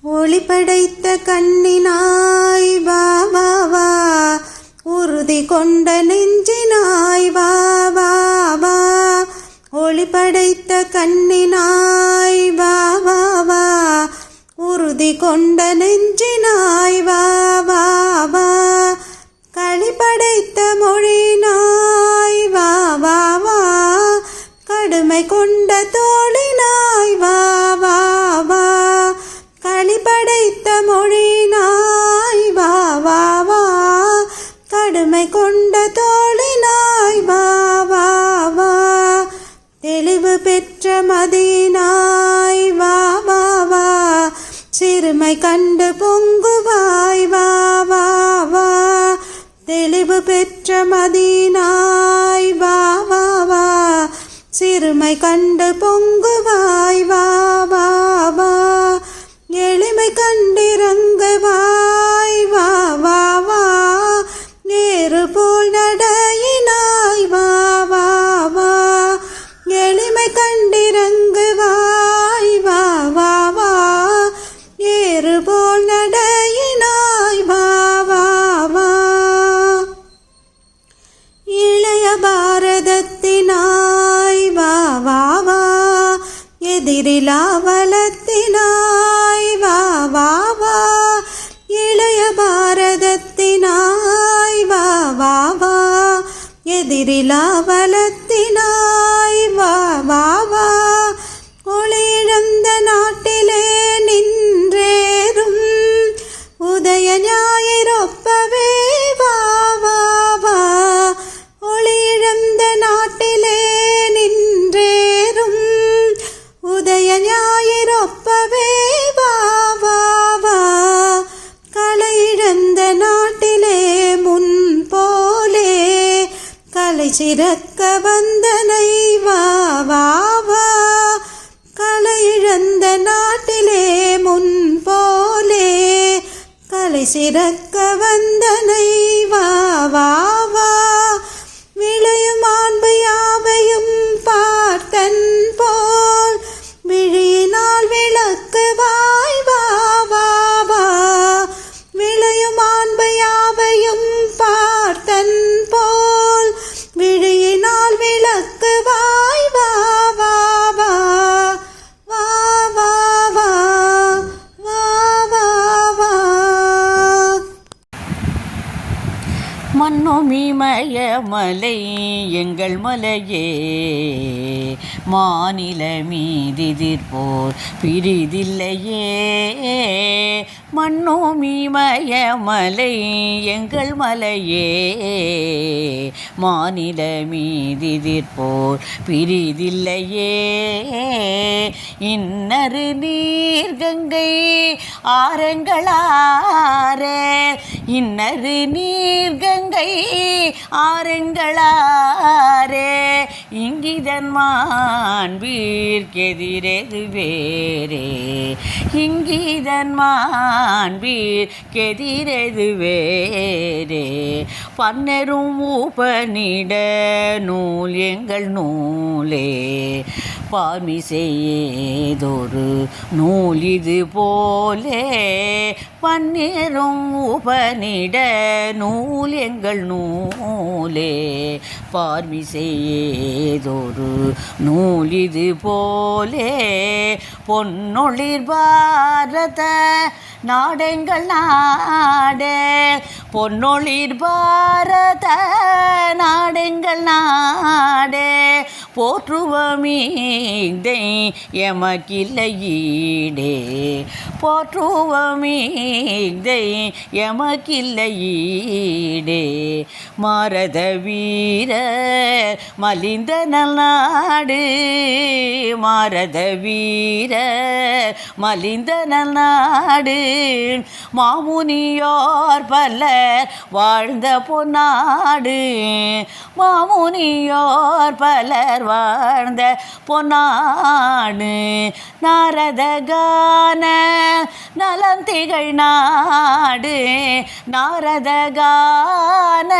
ஒளி படைத்த கண்ணினாய் வா வா வா, உறுதி கொண்ட நெஞ்சினாய் வா வா வா. ஒளி படைத்த கண்ணினாய் வா வா வா, உறுதி கொண்ட நெஞ்சினாய் வா வா வா. களி படைத்த மொழினாய் வா வா வா, கடுமை கொண்ட தோழினாய் வா வா வா. களி படைத்த மொழினாய் வா வா வா, கடுமை கொண்ட தோழினாய் வா வா வா. தெளிவு பெற்ற மதினாய் வா வா வா, சிறுமை கண்டு பொங்குவாய் வா வா வா. தெளிவு பெற்ற மதினாய் வா வா வா, சிறுமை கண்டு பொங்குவாய் வா வா வா. எளிமை கண்டிறங்குவாய் வா வா வா, நேரு போல் நடையினாய் வா வா வா. எளிமை கண்டிறங்குவாய் வா வா வா, நேரு போல் நடையினாய் வா வா வா. இளைய பாரதத்தினாய் வா வா வா, எதிரிலா வளத்தினாய் வா வா வா. இளைய பாரதத்தினாய் வா வா வா, எதிரிலா வளத்தினாய் வா வா வா. ஒளியிழந்த நாட்டிலே நின்றேறும் உதய ஞாயிறொப்பவே வா வா வா. ஒளியிழந்த நாட்டிலே நின்றேறும் உதய ஞாயிறொப்பவே வா வா வா. களையிழந்த நாட்டிலே முன் போலே கலை சிறக்க வந்தனை வா வா வா. களையிழந்த நாட்டிலே முன் போலே கலை சிறக்க வந்தனை வா வா வா. விளையும் மாண்பு யாவையும் பார்த்தன் போல் விழியினால் விளக்குவாய் வா வா வா. விளையும் மாண்பு யாவையும் பார்த்தன் போல் விழியினால் விளக்குவாய் வா வா வா. வா வா வா, வா வா வா. மண்ணுமிமய மலை எங்கள் மலையே, மாநில மீதிதிர்போர் பிரிதில்லையே. மண்ணுமிமய மலை எங்கள் மலையே, மாநில மீதிதிர்போர் பிரிதில்லையே. இன்னரு நீர் கங்கை ஆரங்களாரே, இன்னரு நீர் கங்கை ஆரங்களாரே. இங்கிதன் மாண்பீர்க்கெதிரெது வேறே, இங்கிதன் மாண்பீர்க்கெதிரெது வேறே. பன்னரும் உபநிட நூல் எங்கள் நூலே, பார்மிசையேதொரு நூல் இது போலே. பன்னரும் உபநிட நூல் எங்கள் நூலே, பார்மிசையேதொரு நூல் இது போலே. பொன்னொளிர் பாரத நாடெங்கள் நாடே, பொன்னொளிர் பாரத நாடெங்கள் நாடே. போற்றுவமீதை எமக்கில்லையீடே, போற்றுவமீதை எமக்கில்லையீடே. மாரத வீர மலிந்த நல்நாடு, மாரத வீர மலிந்த நல்நாடு. மாமுனியோர் பல வாழ்ந்த பொன்னாடு மாமுனியோர் பலர் வாழ்ந்த பொன்னாடு நாரதகான நலந்திகள் நாடு நாரதகான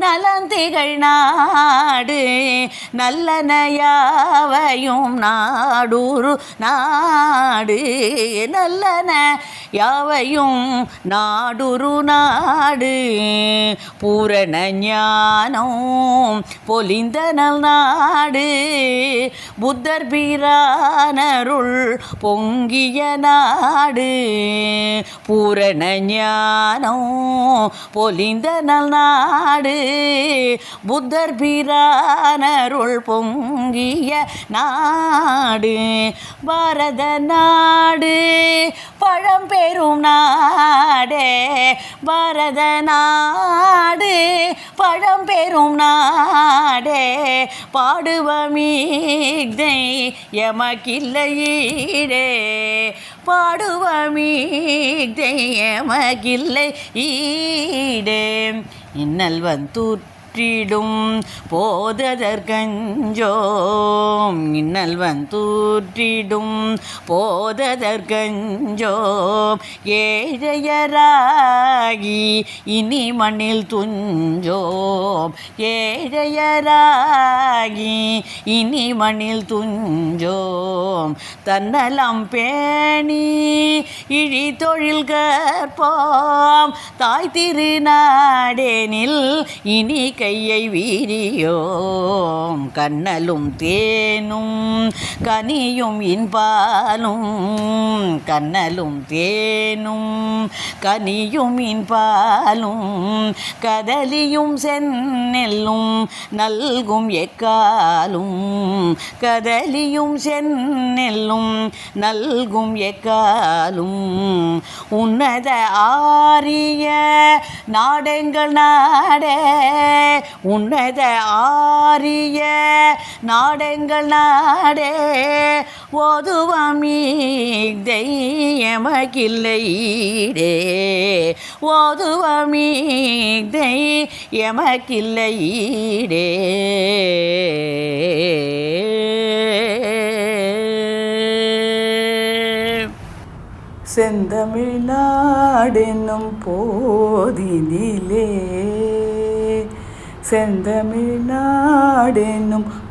நலந்திகள் நாடு நல்லனையாவையும் நாடூரு நாடு நல்லன யாவையும் நாடுரு நாடு பூரண ஞானம் பொலிந்த நல் நாடு புத்தர் பிரானருள் பொங்கிய நாடு பூரண ஞானம் பொலிந்த நல் நாடு புத்தர் பிரானருள் பொங்கிய நாடு பாரத நாடு பழம்பெரும் நாடே பாரத நாடு பழம்பெரும் நாடே பாடுவமீதை எமக்கில்லையீடே பாடுவமீதை எமக்கில்லை ஈடே இன்னல் வந்தூற்றிடும் போததற்கஞ்சோம் இன்னல் வந்தூற்றிடும் போததற்கஞ்சோம் ஏழையராகி இனி மண்ணில் துஞ்சோம் ஏழையராகி இனி மண்ணில் துஞ்சோம் தன்னலம் பேணி இழி தொழில் கற்போம் தாய் திருநாடேனில் இனி கையை வீரியோம் கண்ணலும் தேனும் கனியும் இன்பாலும் கண்ணலும் தேனும் கனியும் இன்பாலும் கதலியும் செந்நெல்லும் நல்கும் எக்காலும் கதலியும் செந்நெல்லும் நல்கும் எக்காலும் உன்னத ஆரிய நாடெங்கள் நாடே உன்னத ஆரிய நாடெங்கள் நாடே ஓதுவமீதை எமக்கில்லையீடே ஓதுவமீதை எமக்கில்லையீடே செந்தமிழ்நாடென்னும் போதினிலே செந்தமிழ்நாடென்னும்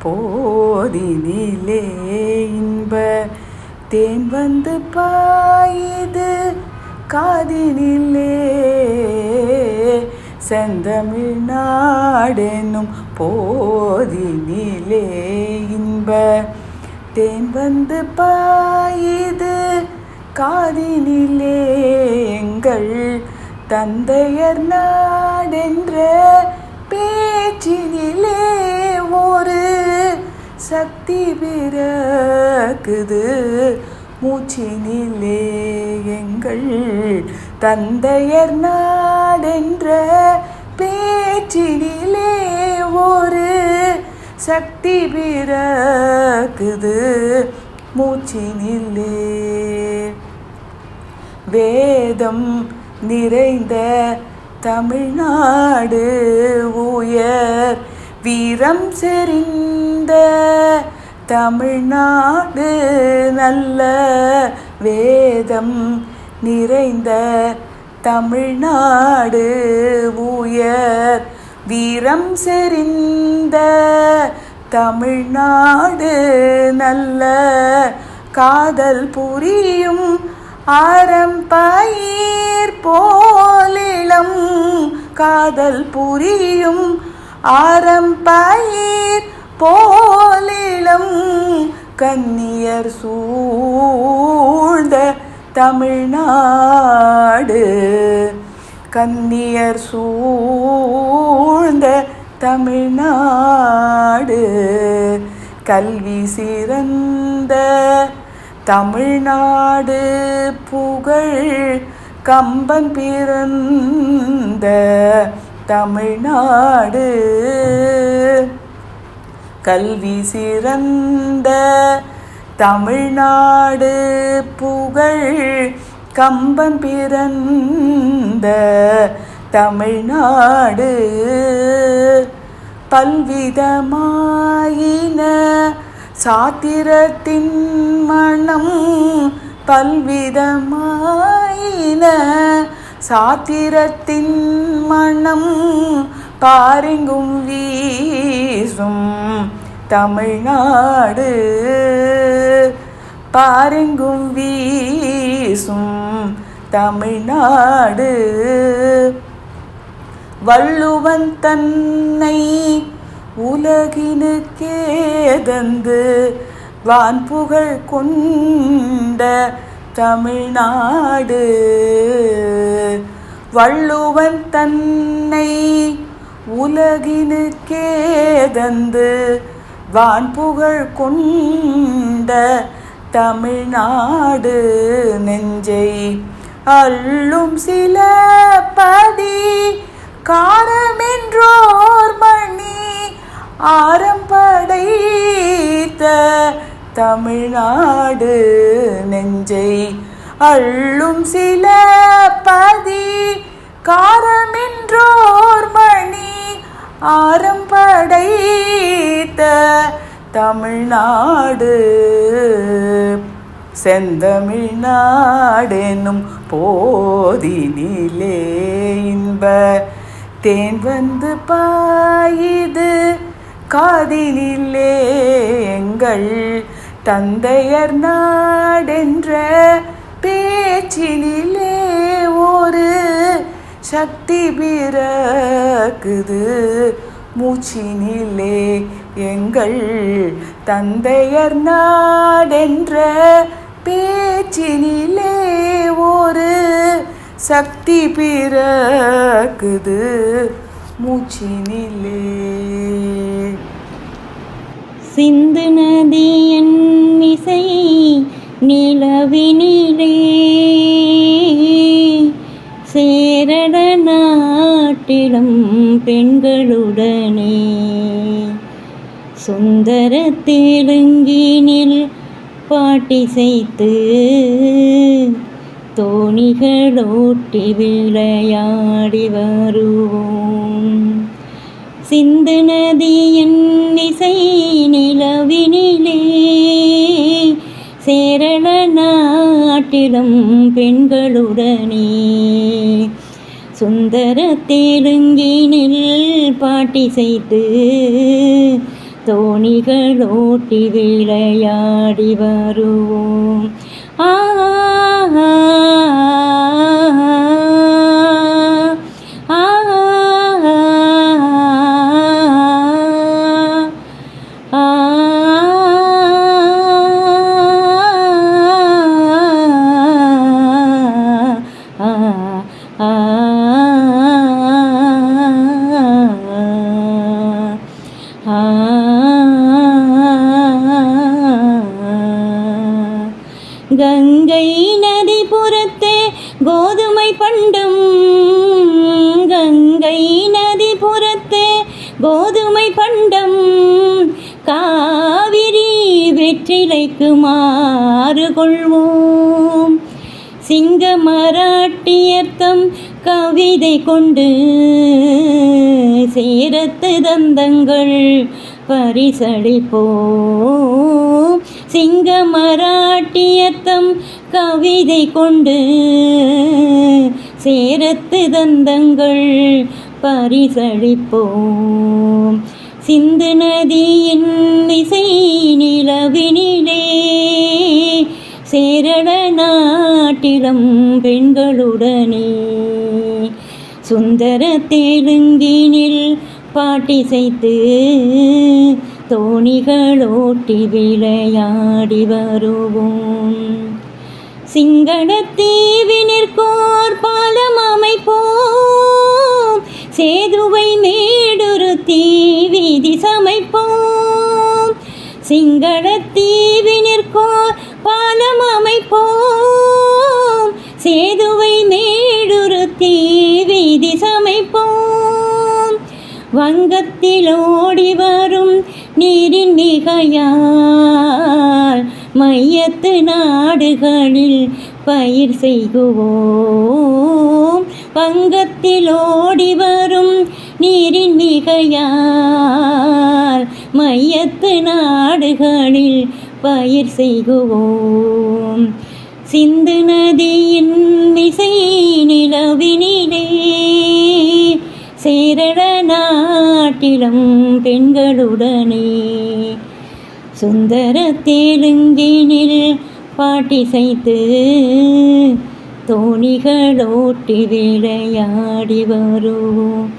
போதினிலே இன்ப தேன் வந்து பாயுது காதினிலே செந்தமிழ்நாடென்னும் போதினிலே இன்ப தேன் வந்து பாயுது காதினிலே எங்கள் தந்தையர் நாடென்ற பேச்சினிலே ஒரு சக்தி பிறக்குது மூச்சினிலே எங்கள் தந்தையர் நாடென்ற பேச்சினிலே ஒரு சக்தி பிறக்குது மூச்சினிலே வேதம் நிறைந்த தமிழ்நாடு உயர் வீரம் செறிந்த தமிழ்நாடு நல்ல வேதம் நிறைந்த தமிழ்நாடு உயர் வீரம் செறிந்த தமிழ்நாடு நல்ல காதல் புரியும் ஆரம்பயிர் போலிளம் காதல் புரியும் ஆரம்பயிர் போலிளம் கன்னியர் சூழ்ந்த தமிழ்நாடு கன்னியர் சூழ்ந்த தமிழ்நாடு கல்வி சிறந்த தமிழ்நாடு புகழ் கம்பன் பிறந்த தமிழ்நாடு கல்வி சிறந்த தமிழ்நாடு புகழ் கம்பன் பிறந்த தமிழ்நாடு பல்விதமாயின சாத்திரத்தின் மனம் பல்விதமாயின சாத்திரத்தின் மனம் பாரெங்கும் வீசும் தமிழ்நாடு பாரெங்கும் வீசும் தமிழ்நாடு வள்ளுவன் தன்னை உலகினுக்கே தந்து வான்புகழ் கொண்ட தமிழ்நாடு வள்ளுவன் தன்னை உலகினுக்கே தந்து வான்புகழ் கொண்ட தமிழ்நாடு நெஞ்சை அள்ளும் சில பதி காரமென்றோர் மணி ஆரம்படைத்த தமிழ்நாடு நெஞ்சை அள்ளும் சில பதி காரமென்றோர் மணி ஆரம்படைத்த தமிழ்நாடு செந்தமிழ்நாடெனும் போதினிலே இன்ப தேன் வந்து பாயுது காதினிலே எங்கள் தந்தையர் நாடென்ற பேச்சினிலே ஒரு சக்தி பிறக்குது மூச்சினிலே எங்கள் தந்தையர் நாடென்ற பேச்சினிலே ஒரு சக்தி பிறக்குது மூச்சினிலே. சிந்து நதியின் இசை நிலவினிலே சேரட நாட்டிலும் பெண்களுடனே சுந்தர தெலுங்கினில் பாட்டிசைத்து தோணிகளோட்டி விளையாடி வருவோம். சிந்து நதியின் இசை நிலவினிலே சேரள நாட்டிலும் பெண்களுடனே சுந்தர தெலுங்கினில் பாட்டிசைத்து தோணிகளோட்டி விளையாடி வருவோம். கங்கை நதி புறத்தே கோதுமை பண்டம் கங்கை நதி புறத்தே கோதுமை பண்டம் காவிரி வெற்றிலைக்கு மாறு கொள்வோம். சிங்க மராட்டியர்த்தம் கவிதை கொண்டு சேரத்து தந்தங்கள் பரிசளிப்போம். சிங்க மராட்டியர்த்தம் கவிதை கொண்டு சேரத்து தந்தங்கள் பரிசளிப்போம். சிந்து நதியின் இசை நிலவினிலே சேரள நாட்டிலும் பெண்களுடனே சுந்தர தெலுங்கினில் பாட்டிசைத்து தோணிகளோட்டி விளையாடி வருவோம். சிங்களத்தீவினிற்கோர் பாலம் அமைப்போம். சேதுவை மேடுருத்தி வீதி சமைப்போம். சிங்களத்தீவினிற்கோர் பாலம் அமைப்போம். சேதுவை மேடுருத்தி வீதி சமைப்போம். வங்கத்தில் ஓடி வரும் நீரின் மிகையால் மையத்து நாடுகளில் பயிர் செய்குவோம். வங்கத்தில் ஓடி வரும் நீரின் மிகையால் மையத்து நாடுகளில் பயிர் செய்குவோம். சிந்து நதியின் மிசை நிலவினிலே சேரள நாட்டிலும் பெண்களுடனே சுந்தர தெலுங்கினில் பாட்டிசைத்து தோணிகளோட்டி விளையாடி வருவோம்.